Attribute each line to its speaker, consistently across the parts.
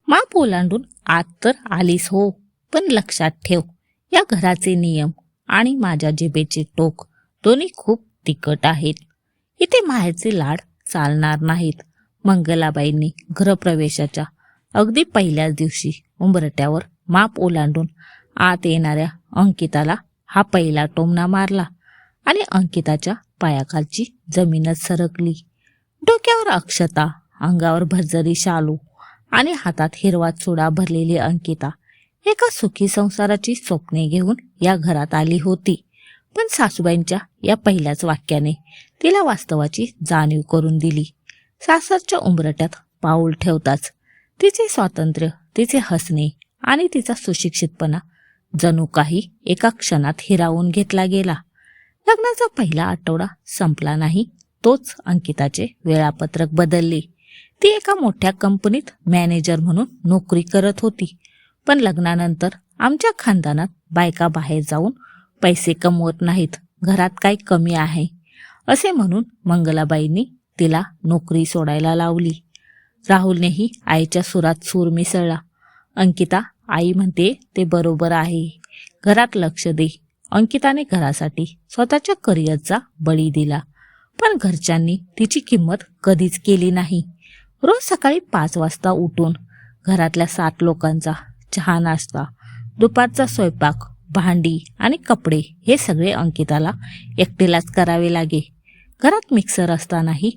Speaker 1: माप ओलांडून आत तर आलीस हो, पण लक्षात ठेव, या घराचे नियम आणि माझ्या जिभेचे टोक दोन्ही खूप तिखट आहेत. इथे माहेरचे लाड चालणार नाहीत. मंगलाबाईंनी गृहप्रवेशाच्या अगदी पहिल्याच दिवशी उंबरट्यावर माप ओलांडून आत येणाऱ्या अंकिताला हा पहिला टोमणा मारला आणि अंकिताच्या पायाखालची जमीनच सरकली. डोक्यावर अक्षता, अंगावर भरजरी शालू आणि हातात हिरवा चुडा भरलेली अंकिता एका सुखी संसाराची स्वप्ने घेऊन या घरात आली होती. पण सासूबाईंच्या या पहिल्याच वाक्याने तिला वास्तवाची जाणीव करून दिली. सासरच्या उंबरट्यात पाऊल ठेवताच तिचे स्वातंत्र्य, तिचे हसणे आणि तिचा सुशिक्षितपणा जणू काही एका क्षणात हिरावून घेतला गेला. लग्नाचा पहिला आठवडा संपला नाही, तोच अंकिताचे वेळापत्रक बदलले. ती एका मोठ्या कंपनीत मॅनेजर म्हणून नोकरी करत होती. पण लग्नानंतर आमच्या खानदानात बायका बाहेर जाऊन पैसे कमवत नाहीत, घरात काही कमी आहे असे म्हणून मंगलाबाईंनी तिला नोकरी सोडायला लावली. राहुलनेही आईच्या सुरात सूर मिसळला. अंकिता, आई म्हणते ते बरोबर आहे, घरात लक्ष दे. अंकिताने घरासाठी स्वतःच्या करिअरचा बळी दिला, पण घरच्यांनी तिची किंमत कधीच केली नाही. रोज सकाळी 5 वाजता उठून घरातल्या 7 लोकांचा चहा नाश्ता, दुपारचा स्वयंपाक, भांडी आणि कपडे हे सगळे अंकिताला एकटीलाच करावे लागे. घरात मिक्सर असतानाही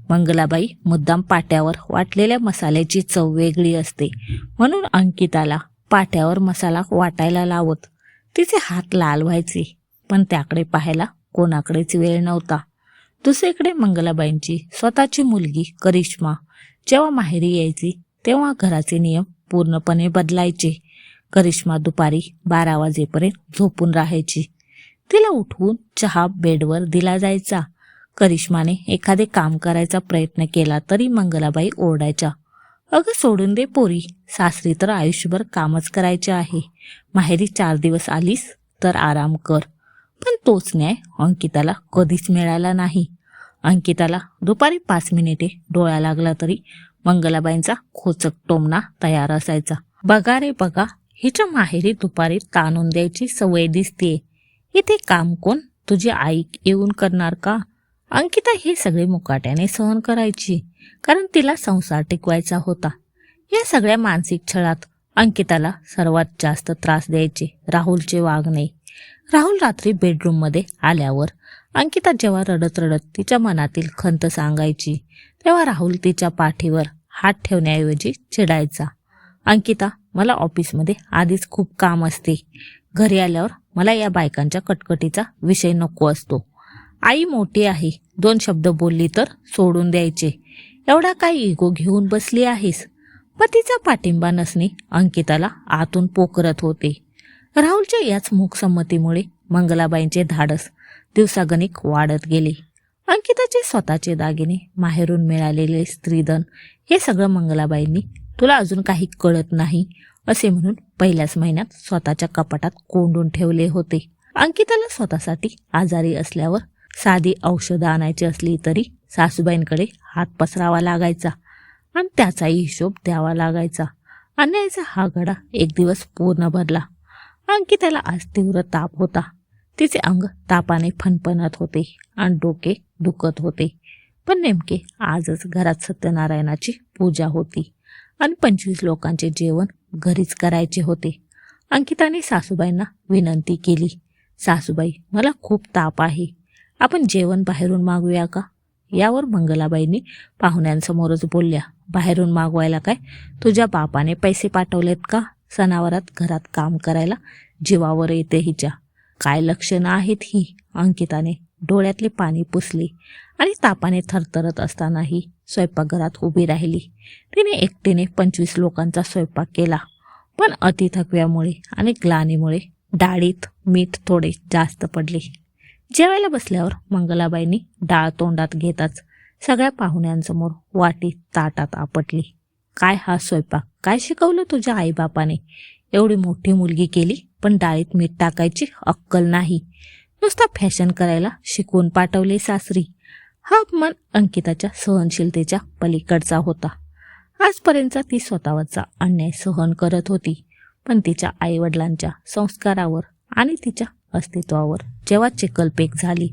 Speaker 1: मंगलाबाई मुद्दाम पाट्यावर वाटलेल्या मसाल्याची चव वेगळी असते म्हणून अंकिताला पाट्यावर मसाला वाटायला लावत. तिचे हात लाल व्हायचे, पण त्याकडे पाहायला कोणाकडेच वेळ नव्हता. दुसरीकडे मंगलाबाईंची स्वतःची मुलगी करिश्मा जेव्हा माहेरी यायची तेव्हा घराचे नियम पूर्णपणे बदलायचे. करिश्मा दुपारी 12 वाजेपर्यंत झोपून राहायची. तिला उठवून चहा बेडवर दिला जायचा. करिश्माने एखादे काम करायचा प्रयत्न केला तरी मंगलाबाई ओरडायच्या, अगं सोडून दे पोरी, सासरी तर आयुष्यभर कामच करायचे आहे, माहेरी 4 दिवस आलीस तर आराम कर. पण तोच न्याय अंकिताला कधीच मिळाला नाही. अंकिताला दुपारी 5 मिनिटे डोळा लागला तरी मंगलाबाईंचा खोचक टोमणा तयार असायचा. बघा रे बघा, हिच्या माहेरी दुपारी ताणून द्यायची सवय दिसतेय. इथे काम कोण, तुझी आई येऊन करणार का? अंकिता हे सगळे मुकाट्याने सहन करायची, कारण तिला संसार टिकवायचा होता. या सगळ्या मानसिक छळात अंकिताला सर्वात जास्त त्रास द्यायचे राहुलचे वागणे. राहुल रात्री बेडरूममध्ये आल्यावर अंकिता जेव्हा रडत रडत तिच्या मनातील खंत सांगायची तेव्हा राहुल तिच्या पाठीवर हात ठेवण्याऐवजी चिडायचा. अंकिता, मला ऑफिसमध्ये आधीच खूप काम असते, घरी आल्यावर मला या बायकांच्या कटकटीचा विषय नको असतो. आई मोठी आहे, 2 शब्द बोलली तर सोडून द्यायचे, एवढा काय इगो घेऊन बसली आहेस? पतीचा पाठिंबा नसणे अंकिताला आतून पोखरत होते. राहुलच्या याच मूकसंमतीमुळे मंगलाबाईंचे धाडस दिवसागणिक वाढत गेले. अंकिताचे स्वतःचे दागिने, माहेरून मिळालेले स्त्रीधन हे सगळं मंगलाबाईंनी तुला अजून काही कळत नाही असे म्हणून पहिल्याच महिन्यात स्वतःच्या कपाटात कोंडून ठेवले होते. अंकिताला स्वतःसाठी आजारी असल्यावर साधी औषधं आणायची असली तरी सासूबाईंकडे हात पसरावा लागायचा आणि त्याचाही हिशोब द्यावा लागायचा. अन्यायाचा हा गडा एक दिवस पूर्ण भरला. अंकिताला आज तीव्र ताप होता. तिचे अंग तापाने फणफणत होते आणि डोके दुखत होते. पण नेमके आजच घरात सत्यनारायणाची पूजा होती आणि 25 लोकांचे जेवण घरीच करायचे होते. अंकिताने सासूबाईंना विनंती केली, सासूबाई, मला खूप ताप आहे, आपण जेवण बाहेरून मागूया का? यावर मंगलाबाईंनी पाहुण्यांसमोरच बोलल्या, बाहेरून मागवायला काय, तुझ्या बापाने पैसे पाठवलेत का सणावरात घरात काम करायला? जीवावर येते हिच्या. काय लक्षणं आहेत ही? अंकिताने डोळ्यातले पाणी पुसले आणि तापाने थरथरत असतानाही स्वयंपाकघरात उभी राहिली. तिने एकटीने 25 लोकांचा स्वयंपाक केला, पण अति थकव्यामुळे आणि ग्लानीमुळे डाळीत मीठ थोडे जास्त पडले. जेवायला बसल्यावर मंगलाबाईंनी डाळ तोंडात घेताच सगळ्या पाहुण्यांसमोर वाटी ताटात आपटली. काय हा स्वयंपाक? काय शिकवलं तुझ्या आईबापाने? एवढी मोठी मुलगी केली पण डाळीत मीठ टाकायची अक्कल नाही. नुसता फॅशन करायला शिकवून पाठवले सासरी. हा मन अंकिताच्या सहनशीलतेच्या पलीकडचा होता. आजपर्यंत ती स्वतःवरचा अन्याय सहन करत होती, पण तिच्या आईवडिलांच्या संस्कारावर आणि तिच्या अस्तित्वावर जेव्हा चिखलपेक झाली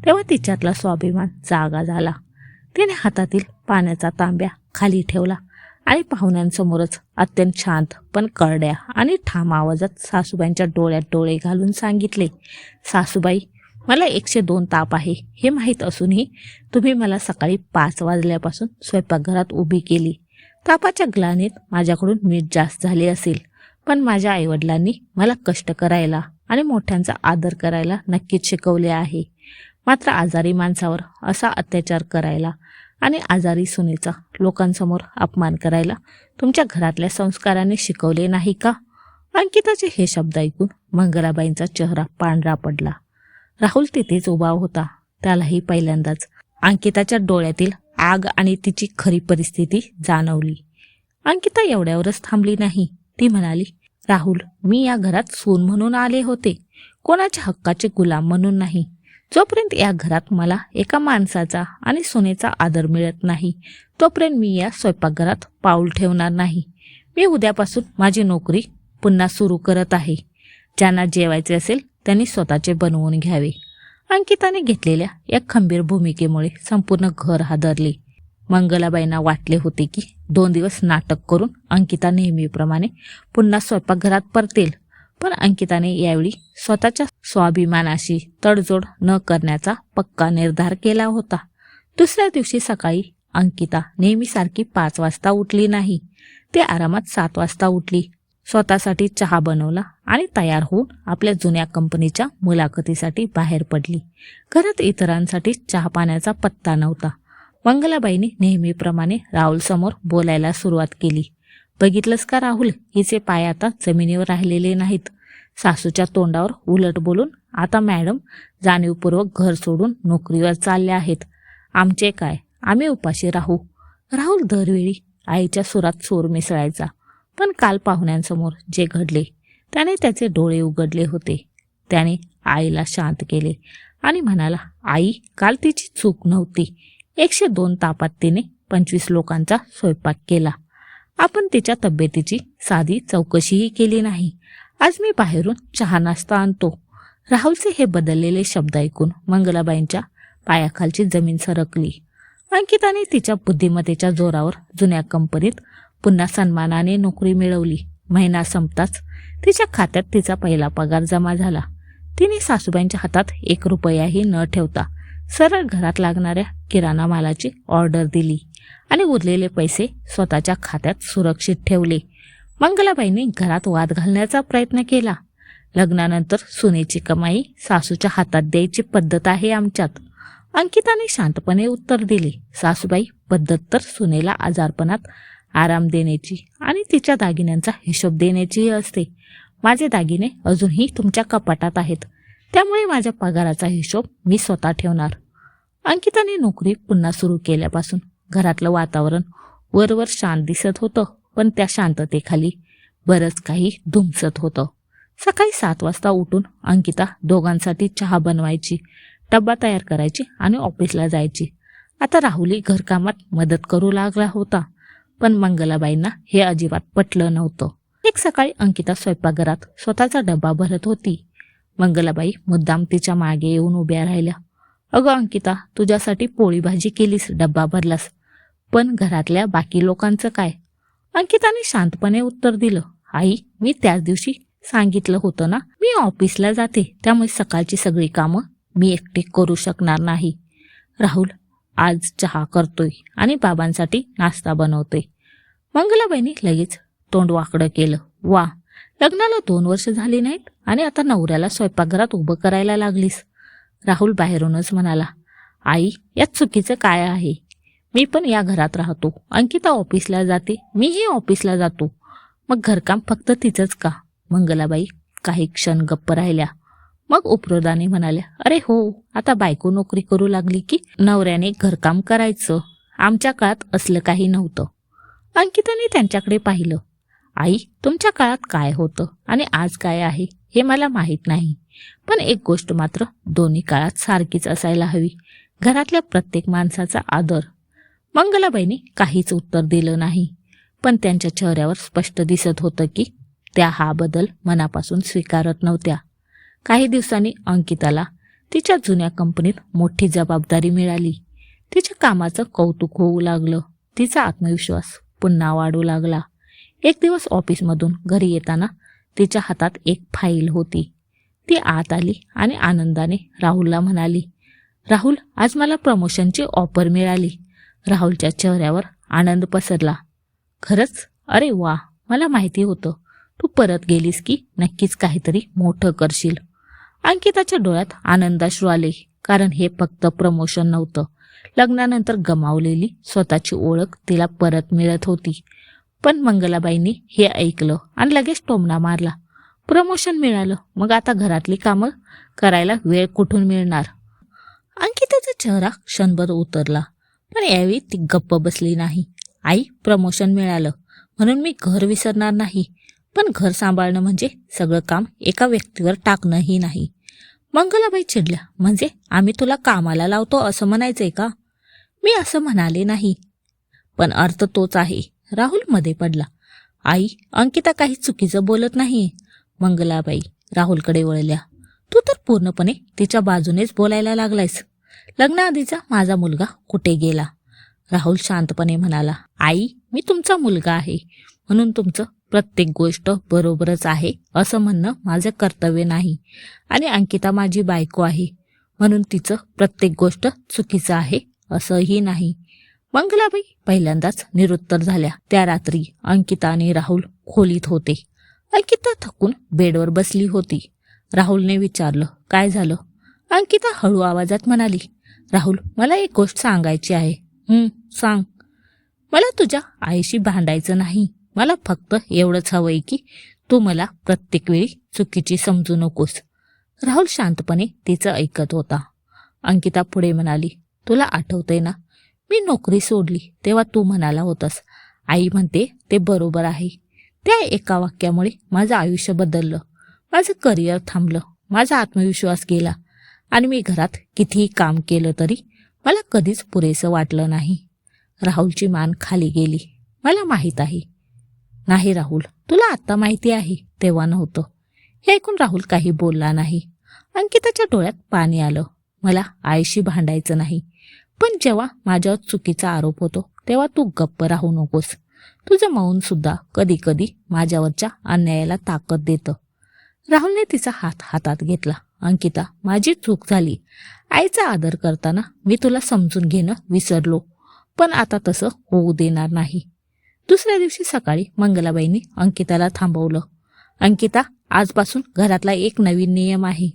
Speaker 1: तेव्हा तिच्यातला स्वाभिमान जागा झाला. तिने हातातील पाण्याचा तांब्या खाली ठेवला आणि पाहुण्यांसमोरच अत्यंत शांत पण करड्या आणि ठाम आवाजात सासूबाईंच्या डोळ्यात डोळे घालून सांगितले, सासूबाई, मला 102 ताप आहे हे माहीत असूनही तुम्ही मला सकाळी 5 वाजल्यापासून स्वयंपाकघरात उभी केली. तापाच्या ग्लानीत माझ्याकडून मीठ जास्त झाले असेल, पण माझ्या आईवडिलांनी मला कष्ट करायला आणि मोठ्यांचा आदर करायला नक्कीच शिकवले आहे. मात्र आजारी माणसावर असा अत्याचार करायला आणि आजारी सुनेचा लोकांसमोर अपमान करायला तुमच्या घरातल्या संस्कारांनी शिकवले नाही का? अंकिताचे हे शब्द ऐकून मंगलाबाईंचा चेहरा पांढरा पडला. राहुल तिथेच उभा होता. त्यालाही पहिल्यांदाच अंकिताच्या डोळ्यातील आग आणि तिची खरी परिस्थिती जाणवली. अंकिता एवढ्यावरच थांबली नाही. ती म्हणाली, राहुल, मी या घरात सून म्हणून आले होते, कोणाच्या हक्काचे गुलाम म्हणून नाही. जोपर्यंत या घरात मला एका माणसाचा आणि सुनेचा आदर मिळत नाही तोपर्यंत मी या स्वयंपाकघरात पाऊल ठेवणार नाही. मी उद्यापासून माझी नोकरी पुन्हा सुरू करत आहे. ज्यांना जेवायचे असेल त्यांनी स्वतःचे बनवून घ्यावे. अंकिताने घेतलेल्या या खंबीर भूमिकेमुळे संपूर्ण घर हादरले. मंगलाबाईंना वाटले होते की 2 दिवस नाटक करून अंकिता नेहमीप्रमाणे पुन्हा स्वयंपाकघरात परतेल, पण अंकिताने यावेळी स्वतःच्या स्वाभिमानाशी तडजोड न करण्याचा पक्का निर्धार केला होता. दुसऱ्या दिवशी सकाळी अंकिता नेहमीसारखी 5 वाजता उठली नाही. ती आरामात 7 वाजता उठली. स्वतःसाठी चहा बनवला आणि तयार होऊन आपल्या जुन्या कंपनीच्या मुलाखतीसाठी बाहेर पडली. घरात इतरांसाठी चहा पाण्याचा पत्ता नव्हता. मंगलाबाईंनी नेहमीप्रमाणे राहुल समोर बोलायला सुरुवात केली. बघितलंस का राहुल, हिचे पाय आता जमिनीवर राहिलेले नाहीत. सासूच्या तोंडावर उलट बोलून आता मॅडम जाणीवपूर्वक घर सोडून नोकरीवर चालल्या आहेत. आमचे काय, आम्ही उपाशी राहू. राहुल दरवेळी आईच्या सुरात सूर मिसळायचा, पण काल पाहुण्यांसमोर जे घडले त्याने त्याचे डोळे उघडले होते. त्याने आईला शांत केले आणि म्हणाला, आई, काल तिची चूक नव्हती. 102 तापात तिने 25 लोकांचा स्वयंपाक केला. आपण तिच्या तब्येतीची साधी चौकशीही केली नाही. आज मी बाहेरून चहा नाश्ता आणतो. राहुलचे हे बदललेले शब्द ऐकून मंगलाबाईंच्या पायाखालची जमीन सरकली. अंकिताने तिच्या बुद्धिमत्तेच्या जोरावर जुन्या कंपनीत पुन्हा सन्मानाने नोकरी मिळवली. महिना संपताच तिच्या खात्यात तिचा पहिला पगार जमा झाला. तिने सासूबाईंच्या हातात 1 रुपयाही न ठेवता सरळ घरात लागणाऱ्या किराणा मालाची ऑर्डर दिली आणि उरलेले पैसे स्वतःच्या खात्यात सुरक्षित ठेवले. मंगलाबाईंनी घरात वाद घालण्याचा प्रयत्न केला. लग्नानंतर सुनेची कमाई सासूच्या हातात द्यायची पद्धत आहे आमच्यात. अंकिताने शांतपणे उत्तर दिले, सासूबाई, पद्धत तर सुनेला आजारपणात आराम देण्याची आणि तिच्या दागिन्यांचा हिशोब देण्याचीही असते. माझे दागिने अजूनही तुमच्या कपाटात आहेत, त्यामुळे माझ्या पगाराचा हिशोब मी स्वतः ठेवणार. अंकिताने नोकरी पुन्हा सुरू केल्यापासून घरातलं वातावरण वरवर शांत दिसत होतं, पण त्या शांततेखाली बरंच काही धुमसत होतं. सकाळी 7 वाजता उठून अंकिता दोघांसाठी चहा बनवायची, डब्बा तयार करायची आणि ऑफिसला जायची. आता राहुली घरकामात मदत करू लागला होता, पण मंगलाबाईंना हे अजिबात पटलं नव्हतं. एक सकाळी अंकिता स्वयंपाकघरात स्वतःचा डब्बा भरत होती. मंगलाबाई मुद्दाम तिच्या मागे येऊन उभ्या राहिल्या. अगं अंकिता, तुझ्यासाठी पोळी भाजी केलीस, डब्बा भरलास, पण घरातल्या बाकी लोकांचं काय? अंकिताने शांतपणे उत्तर दिलं, आई, मी त्याच दिवशी सांगितलं होतं ना, मी ऑफिसला जाते, त्यामुळे सकाळची सगळी कामं मी एकटी करू शकणार नाही. राहुल आज चहा करतोय आणि बाबांसाठी नाश्ता बनवतोय. मंगलाबाईंनी लगेच तोंड वाकडं केलं. वा, लग्नाला 2 वर्ष झाली नाहीत आणि आता नवऱ्याला स्वयंपाकघरात उभं करायला लागलीस. राहुल बाहेरूनच म्हणाला, आई, यात चुकीचं काय आहे? मी पण या घरात राहतो. अंकिता ऑफिसला जाते, मीही ऑफिसला जातो. मग घरकाम फक्त तिचंच का? मंगलाबाई काही क्षण गप्प राहिल्या. मग उपरोधाने म्हणाल्या, अरे हो, आता बायको नोकरी करू लागली की नवऱ्याने घरकाम करायचं. आमच्या काळात असलं काही नव्हतं. अंकिताने त्यांच्याकडे पाहिलं. आई, तुमच्या काळात काय होतं आणि आज काय आहे हे मला माहीत नाही, पण एक गोष्ट मात्र दोन्ही काळात सारखीच असायला हवी, घरातल्या प्रत्येक माणसाचा आदर. मंगलाबाईंनी काहीच उत्तर दिलं नाही. पण त्यांच्या चेहऱ्यावर स्पष्ट दिसत होतं की त्या हा बदल मनापासून स्वीकारत नव्हत्या. काही दिवसांनी अंकिताला तिच्या जुन्या कंपनीत मोठी जबाबदारी मिळाली. तिच्या कामाचं कौतुक होऊ लागलं. तिचा आत्मविश्वास पुन्हा वाढू लागला. एक दिवस ऑफिसमधून घरी येताना तिच्या हातात एक फाईल होती. ती आत आली आणि आनंदाने राहुलला म्हणाली, राहुल, आज मला प्रमोशनची ऑफर मिळाली. राहुलच्या चेहऱ्यावर आनंद पसरला. खरंच? अरे वा, मला माहिती होतं तू परत गेलीस की नक्कीच काहीतरी मोठं करशील. अंकिताच्या डोळ्यात आनंदाश्रू आले, कारण हे फक्त प्रमोशन नव्हतं. लग्नानंतर गमावलेली स्वतःची ओळख तिला परत मिळत होती. पण मंगलाबाईंनी हे ऐकलं आणि लगेच टोमणा मारला. प्रमोशन मिळालं, मग आता घरातली कामं करायला वेळ कुठून मिळणार? अंकिताचा चेहरा क्षणभर उतरला, पण यावेळी ती गप्प बसली नाही. आई, प्रमोशन मिळालं म्हणून मी घर विसरणार नाही, पण घर सांभाळणं म्हणजे सगळं काम एका व्यक्तीवर टाकणंही नाही. मंगलाबाई चिडल्या. म्हणजे आम्ही तुला कामाला लावतो असं म्हणायचंय का? मी असं म्हणाले नाही, पण अर्थ तोच आहे. राहुल मध्ये पडला. आई, अंकिता काही चुकीचं बोलत नाही. मंगलाबाई राहुलकडे वळल्या. तू तर पूर्णपणे तिच्या बाजूनेच बोलायला लागलायस. लग्नाआधीचा माझा मुलगा कुठे गेला? राहुल शांतपणे म्हणाला, आई, मी तुमचा मुलगा आहे म्हणून तुमचं प्रत्येक गोष्ट बरोबरच आहे असं म्हणणं माझं कर्तव्य नाही. आणि अंकिता माझी बायको आहे म्हणून तिचं प्रत्येक गोष्ट चुकीचं आहे असंही नाही. मंगलाबाई पहिल्यांदाच निरुत्तर झाल्या. त्या रात्री अंकिता आणि राहुल खोलीत होते. अंकिता थकून बेडवर बसली होती. राहुलने विचारलं, काय झालं? अंकिता हळू आवाजात म्हणाली, राहुल, मला एक गोष्ट सांगायची आहे. सांग. मला तुझ्या आईशी भांडायचं नाही. मला फक्त एवढंच हवंय की तू मला प्रत्येक वेळी चुकीची समजू नकोस. राहुल शांतपणे तिचं ऐकत होता. अंकिता पुढे म्हणाली, तुला आठवतंय ना, मी नोकरी सोडली तेव्हा तू म्हणाला होतास, आई म्हणते ते बरोबर आहे. त्या एका वाक्यामुळे माझं आयुष्य बदललं. माझं करिअर थांबलं, माझा आत्मविश्वास गेला आणि मी घरात कितीही काम केलं तरी मला कधीच पुरेसं वाटलं नाही. राहुलची मान खाली गेली. मला माहीत आहे. नाही राहुल, तुला आत्ता माहिती आहे, तेव्हा नव्हतं. हे ऐकून राहुल काही बोलला नाही. अंकिताच्या डोळ्यात पाणी आलं. मला आईशी भांडायचं नाही, पण जेव्हा माझ्यावर चुकीचा आरोप होतो तेव्हा तू गप्प राहू नकोस. तुझं मौन सुद्धा कधी कधी माझ्यावरच्या अन्यायाला ताकद देतं. राहुलने तिचा हात हातात घेतला. अंकिता, माझी चूक झाली. आईचा आदर करताना मी तुला समजून घेणं विसरलो, पण आता तसं होऊ देणार नाही. दुसऱ्या दिवशी सकाळी मंगलाबाईंनी अंकिताला थांबवलं. अंकिता, आजपासून घरातला एक नवीन नियम आहे.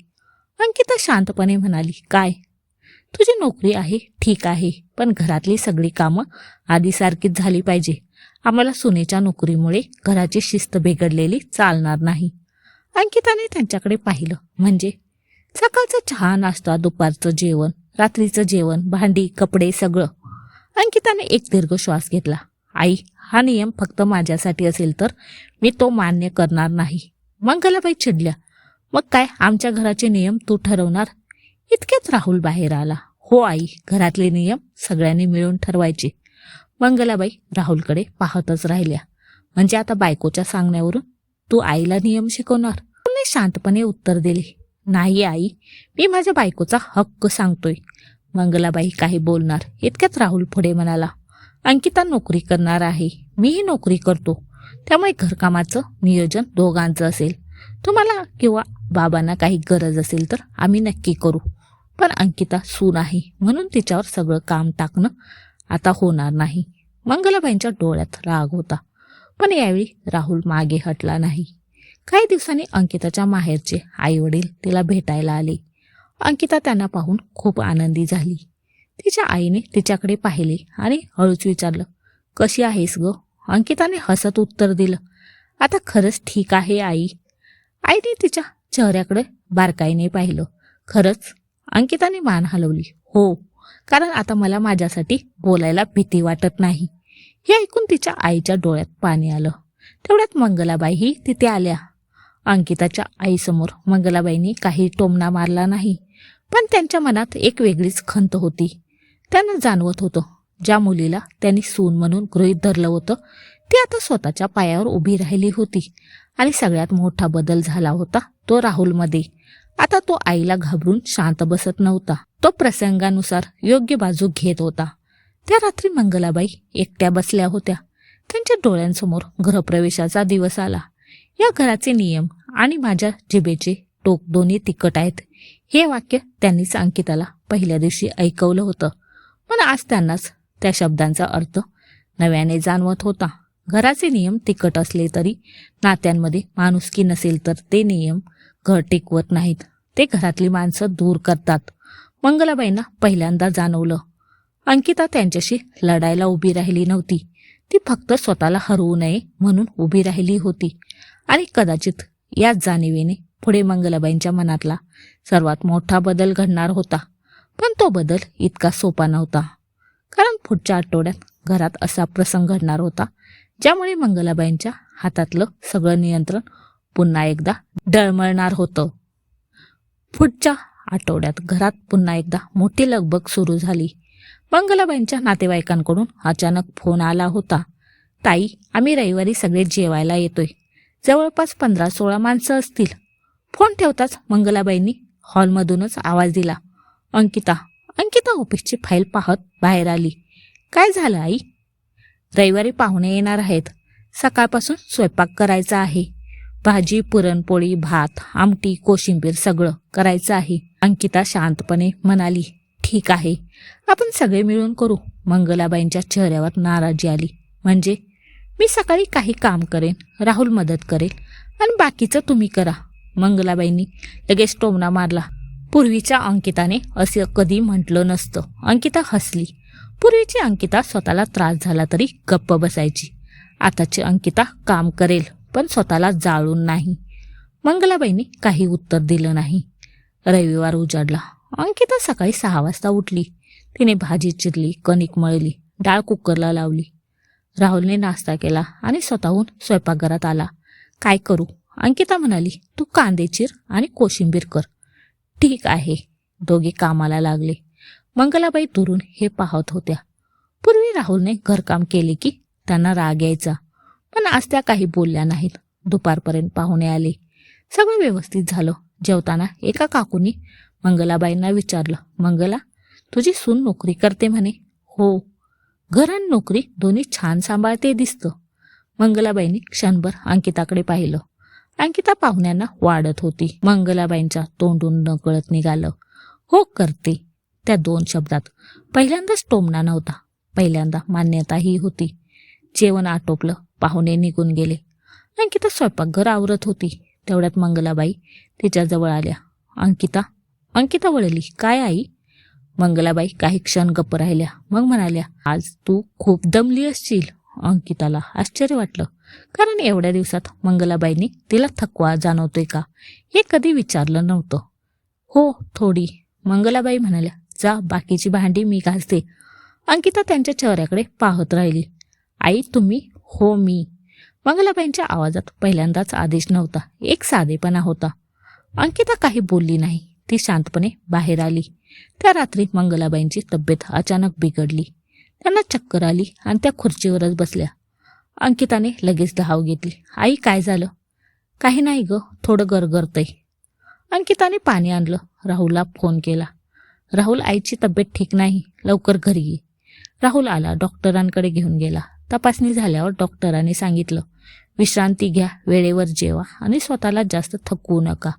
Speaker 1: अंकिता शांतपणे म्हणाली, काय? तुझी नोकरी आहे, ठीक आहे, पण घरातली सगळी कामं आधीसारखीच झाली पाहिजे. आम्हाला सुनेच्या नोकरीमुळे घराची शिस्त बिघडलेली चालणार नाही. अंकिताने त्यांच्याकडे पाहिलं. म्हणजे सकाळचा चहा, नाश्ता, दुपारचं जेवण, रात्रीचं जेवण, भांडी, कपडे, सगळं. अंकिताने एक दीर्घ श्वास घेतला. आई, हा नियम फक्त माझ्यासाठी असेल तर मी तो मान्य करणार नाही. मंगलाबाई चिडल्या. मग काय, आमच्या घराचे नियम तू ठरवणार? इतक्यात राहुल बाहेर आला. हो आई, घरातले नियम सगळ्यांनी मिळून ठरवायचे. मंगलाबाई राहुलकडे पाहतच राहिल्या. म्हणजे आता बायकोच्या सांगण्यावरून तू आईला नियम शिकवणार? राहुलने शांतपणे उत्तर दिले, नाही आई, मी माझ्या बायकोचा हक्क सांगतोय. मंगलाबाई काही बोलणार इतक्यात राहुल पुढे म्हणाला, अंकिता नोकरी करणार आहे, मीही नोकरी करतो, त्यामुळे घरकामाचं नियोजन दोघांचं असेल. तुम्हाला किंवा बाबांना काही गरज असेल तर आम्ही नक्की करू, पण अंकिता सून आहे म्हणून तिच्यावर सगळं काम टाकणं आता होणार नाही. मंगलाबाईंच्या डोळ्यात राग होता, पण यावेळी राहुल मागे हटला नाही. काही दिवसांनी अंकिताच्या माहेरचे आई वडील तिला भेटायला आले. अंकिता त्यांना पाहून खूप आनंदी झाली. तिच्या आईने तिच्याकडे पाहिले आणि हळूच विचारलं, कशी आहेस ग? अंकिताने हसत उत्तर दिलं, आता खरंच ठीक आहे आई. आईने तिच्या चेहऱ्याकडे बारकाईने पाहिलं. खरंच? अंकिताने मान हलवली. हो, कारण आता मला माझ्यासाठी बोलायला भीती वाटत नाही. हे ऐकून तिच्या आईच्या डोळ्यात पाणी आलं. तेवढ्यात मंगलाबाईही तिथे आल्या. अंकिताच्या आईसमोर मंगलाबाईंनी काही टोमणा मारला नाही, पण त्यांच्या मनात एक वेगळीच खंत होती. त्यांना जाणवत होतं, ज्या मुलीला त्यांनी सून म्हणून गृहीत धरलं होतं ती आता स्वतःच्या पायावर उभी राहिली होती आणि सगळ्यात मोठा बदल झाला होता तो राहुलमध्ये. आता तो आईला घाबरून शांत बसत नव्हता. तो प्रसंगानुसार योग्य बाजू घेत होता. त्या रात्री मंगलाबाई एकट्या बसल्या होत्या. त्यांच्या डोळ्यांसमोर गृहप्रवेशाचा दिवस आला. या घराचे नियम आणि माझ्या जिभेचे टोक दोन्ही तिखट आहेत, हे वाक्य त्यांनीच अंकिताला पहिल्या दिवशी ऐकवलं होतं. पण आज त्यांनाच त्या शब्दांचा अर्थ नव्याने जाणवत होता. घराचे नियम तिखट असले तरी नात्यांमध्ये माणुसकी नसेल तर ते नियम घर टिकवत नाहीत, ते घरातली माणसं दूर करतात. मंगलाबाईंना पहिल्यांदा जाणवलं. अंकिता त्यांच्याशी लढायला उभी राहिली नव्हती. ती फक्त स्वतःला हरवू नये म्हणून उभी राहिली होती. आणि कदाचित याच जाणीवेने पुढे मंगलाबाईंच्या मनातला सर्वात मोठा बदल घडणार होता. पण तो बदल इतका सोपा नव्हता, कारण पुढच्या आठवड्यात घरात असा प्रसंग घडणार होता ज्यामुळे मंगलाबाईंच्या हातातलं सगळं नियंत्रण पुन्हा एकदा डळमळणार होतं. पुढच्या आठवड्यात घरात पुन्हा एकदा मोठी लगबग सुरू झाली. मंगलाबाईंच्या नातेवाईकांकडून अचानक फोन आला होता. ताई, आम्ही रविवारी सगळे जेवायला येतोय. जवळपास 15-16 माणसं असतील. फोन ठेवताच मंगलाबाईंनी हॉलमधूनच आवाज दिला, अंकिता. अंकिता ऑफिसची फाईल पाहत बाहेर आली. काय झालं आई? रविवारी पाहुणे येणार आहेत. सकाळपासून स्वयंपाक करायचा आहे. भाजी, पुरणपोळी, भात, आमटी, कोशिंबीर सगळं करायचं आहे. अंकिता शांतपणे म्हणाली, ठीक आहे, आपण सगळे मिळून करू. मंगलाबाईंच्या चेहऱ्यावर नाराजी आली. म्हणजे? मी सकाळी काही काम करेन, राहुल मदत करेल आणि बाकीचं तुम्ही करा. मंगलाबाईंनी लगेच टोमणा मारला. पूर्वीच्या अंकिताने असं कधी म्हटलं नसतं. अंकिता हसली. पूर्वीची अंकिता स्वतःला त्रास झाला तरी गप्प बसायची. आताची अंकिता काम करेल, पण स्वतःला जाळून नाही. मंगलाबाईंनी काही उत्तर दिलं नाही. रविवार उजाडला. अंकिता सकाळी 6 वाजता उठली. तिने भाजी चिरली, कणिक मळली, डाळ कुकरला लावली. राहुलने नाश्ता केला आणि स्वतःहून स्वयंपाकघरात आला. काय करू? अंकिता म्हणाली, तू कांदे चिर आणि कोशिंबीर कर. ठीक आहे. दोघे कामाला लागले. मंगलाबाई दुरून हे पाहत होत्या. पूर्वी राहुलने घरकाम केले की त्यांना राग यायचा, पण आज त्या काही बोलल्या नाहीत. दुपारपर्यंत पाहुणे आले. सगळं व्यवस्थित झालं. जेवताना एका काकूंनी मंगलाबाईंना विचारलं, मंगला, तुझी सून नोकरी करते म्हणे? हो. घर आणि नोकरी दोन्ही छान सांभाळते दिसतं. मंगलाबाईंनी क्षणभर अंकिताकडे पाहिलं. अंकिता पाहुण्यांना वाढत होती. मंगलाबाईंच्या तोंडून नकळत निघालं, हो करते. त्या 2 शब्दात पहिल्यांदाच टोमणा नव्हता, पहिल्यांदा मान्यताही होती. जेवण आटोपलं. पाहुणे निघून गेले. अंकिता स्वयंपाकघर आवरत होती. तेवढ्यात मंगलाबाई तिच्याजवळ आल्या. अंकिता. अंकिता वळली. काय आई? मंगलाबाई काही क्षण गप्प राहिल्या, मग म्हणाल्या, आज तू खूप दमली असशील. अंकिताला आश्चर्य वाटलं, कारण एवढ्या दिवसात मंगलाबाईंनी तिला थकवा जाणवतोय का हे कधी विचारलं नव्हतं. हो, थोडी. मंगलाबाई म्हणाल्या, जा, बाकीची भांडी मी घासते. अंकिता त्यांच्या चेहऱ्याकडे पाहत राहिली. आई, तुम्ही? हो, मी. मंगलाबाईंच्या आवाजात पहिल्यांदाच आदेश नव्हता, एक साधेपणा होता. अंकिता काही बोलली नाही. ती शांतपणे बाहेर आली. त्या रात्री मंगलाबाईंची तब्येत अचानक बिघडली. त्यांना चक्कर आली आणि त्या खुर्चीवरच बसल्या. अंकिताने लगेच धाव घेतली. आई, काय झालं? काही नाही ग, थोडं गरगरतंय. अंकिताने पाणी आणलं. राहुलला फोन केला. राहुल, आईची तब्येत ठीक नाही, लवकर घरी ये. राहुल आला. डॉक्टरांकडे घेऊन गेला. तपासणी झाल्यावर डॉक्टरांनी सांगितलं, विश्रांती घ्या, वेळेवर जेवा आणि स्वतःला जास्त थकवू नका.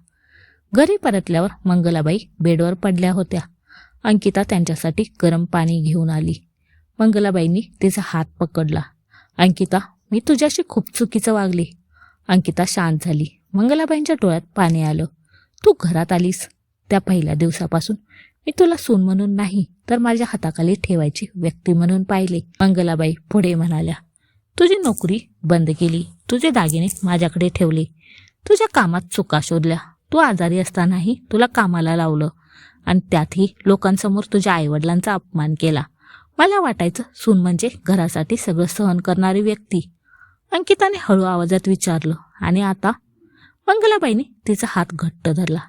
Speaker 1: घरी परतल्यावर मंगलाबाई बेडवर पडल्या होत्या. अंकिता त्यांच्यासाठी गरम पाणी घेऊन आली. मंगलाबाईंनी तिचा हात पकडला. अंकिता, मी तुझ्याशी खूप चुकीचं वागले. अंकिता शांत झाली. मंगलाबाईंच्या डोळ्यात पाणी आलं. तू घरात आलीस त्या पहिल्या दिवसापासून मी तुला सून म्हणून नाही, तर माझ्या हाताखाली ठेवायची व्यक्ती म्हणून पाहिले. मंगलाबाई पुढे म्हणाल्या, तुझी नोकरी बंद केली, तुझे दागिने माझ्याकडे ठेवले, तुझ्या कामात चुका शोधल्या, तू आजारी असतानाही तुला कामाला लावलं आणि त्यातही लोकांसमोर तुझ्या आईवडिलांचा अपमान केला. मला वाटायचं सून म्हणजे घरासाठी सगळं सहन करणारी व्यक्ती. अंकिताने हळू आवाजात विचारलं, आणि आता? मंगलाबाईने तिचा हात घट्ट धरला.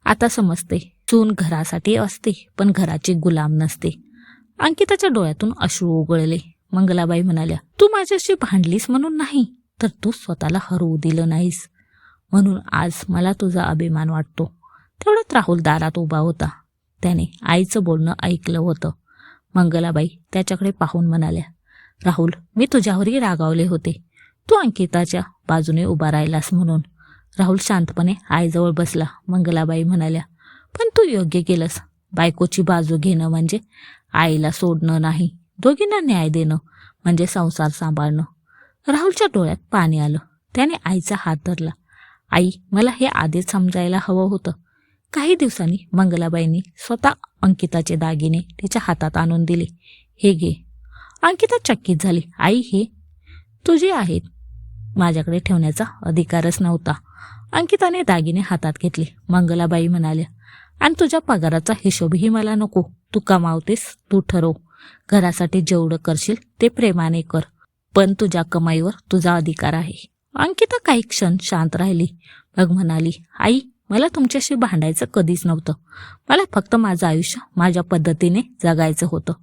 Speaker 1: आता समजते, सून घरासाठी असते पण घराची गुलाम नसते. अंकिताच्या डोळ्यातून अश्रू उगळले. मंगलाबाई म्हणाल्या. तू माझ्याशी भांडलीस म्हणून नाही, तर तू स्वतःला हरवू दिलं नाहीस म्हणून आज मला तुझा अभिमान वाटतो. तेवढ्यात राहुल दारात उभा होता. त्याने आईचं बोलणं ऐकलं होतं. मंगलाबाई त्याच्याकडे पाहून म्हणाल्या, राहुल, मी तुझ्यावरही रागावले होते. तू अंकिताच्या बाजूने उभा राहिलास म्हणून. राहुल शांतपणे आईजवळ बसला. मंगलाबाई म्हणाल्या, पण तू योग्य केलंस. बायकोची बाजू घेणं म्हणजे आईला सोडणं नाही, दोघींना न्याय देणं म्हणजे संसार सांभाळणं. राहुलच्या डोळ्यात पाणी आलं. त्याने आईचा हात धरला. आई, मला हे आधीच समजायला हवं होतं. काही दिवसांनी मंगलाबाईंनी स्वतः अंकिताचे दागिने तिच्या हातात आणून दिले. हे घे. अंकिता चकित झाली. आई, हे तुझे आहेत. माझ्याकडे ठेवण्याचा अधिकारच नव्हता. अंकिताने दागिने हातात घेतले. मंगलाबाई म्हणाल्या, आणि तुझ्या पगाराचा हिशोबही मला नको. तू कमावतेस, तू ठरव. घरासाठी जेवढं करशील ते प्रेमाने कर, पण तुझ्या कमाईवर तुझा अधिकार आहे. अंकिता काही क्षण शांत राहिली. मग म्हणाली, आई, मला तुमच्याशी भांडायचं कधीच नव्हतं. मला फक्त माझं आयुष्य माझ्या पद्धतीने जगायचं होतं.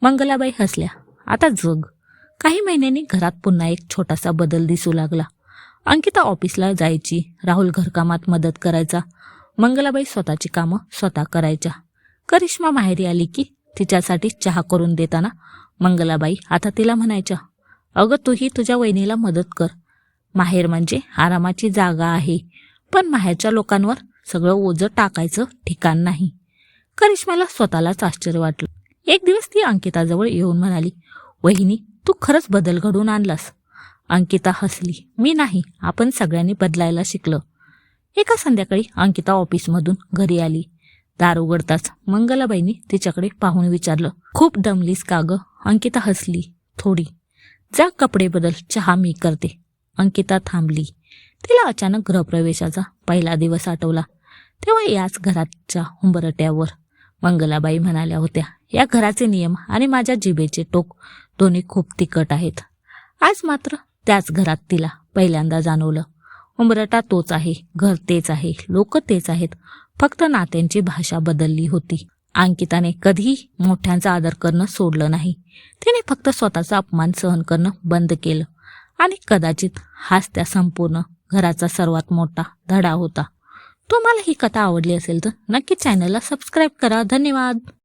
Speaker 1: मंगलाबाई हसल्या. आता जग. काही महिन्यांनी घरात पुन्हा एक छोटासा बदल दिसू लागला. अंकिता ऑफिसला जायची. राहुल घरकामात मदत करायचा. मंगलाबाई स्वतःची कामं स्वतः करायच्या. करिश्मा माहेरी आली की तिच्यासाठी चहा करून देताना मंगलाबाई आता तिला म्हणायच्या, अगं, तूही तुझ्या वहिनीला मदत कर. माहेर म्हणजे आरामाची जागा आहे, पण माहेरच्या लोकांवर सगळं ओझं टाकायचं ठिकाण नाही. करिश्माला स्वतःलाच आश्चर्य वाटलं. एक दिवस ती अंकिताजवळ येऊन म्हणाली, वहिनी, तू खरंच बदल घडवून आणलास. अंकिता हसली. मी नाही, आपण सगळ्यांनी बदलायला शिकलं. एका संध्याकाळी अंकिता ऑफिसमधून घरी आली. दार उघडताच मंगलाबाईंनी तिच्याकडे पाहून विचारलं, खूप दमलीस का गं? अंकिता हसली. थोडी. जा कपडे बदल, चहा मी करते. अंकिता थांबली. तिला अचानक गृहप्रवेशाचा पहिला दिवस आठवला. तेव्हा याच घराच्या उंबरट्यावर मंगलाबाई म्हणाल्या होत्या, या घराचे नियम आणि माझ्या जिभेचे टोक दोन्ही खूप तिखट आहेत. आज मात्र त्याच घरात तिला पहिल्यांदा जाणवलं. उंबरटा तोच आहे, घर तेच आहे, लोक तेच आहेत, फक्त नात्यांची भाषा बदलली होती. अंकिताने कधीही मोठ्यांचा आदर करणं सोडलं नाही. तिने फक्त स्वतःचा अपमान सहन करणं बंद केलं. आणि कदाचित हाच त्या संपूर्ण घराचा सर्वात मोठा धडा होता. तुम्हाला ही कथा आवडली असेल तर नक्की चॅनलला सबस्क्राईब करा. धन्यवाद.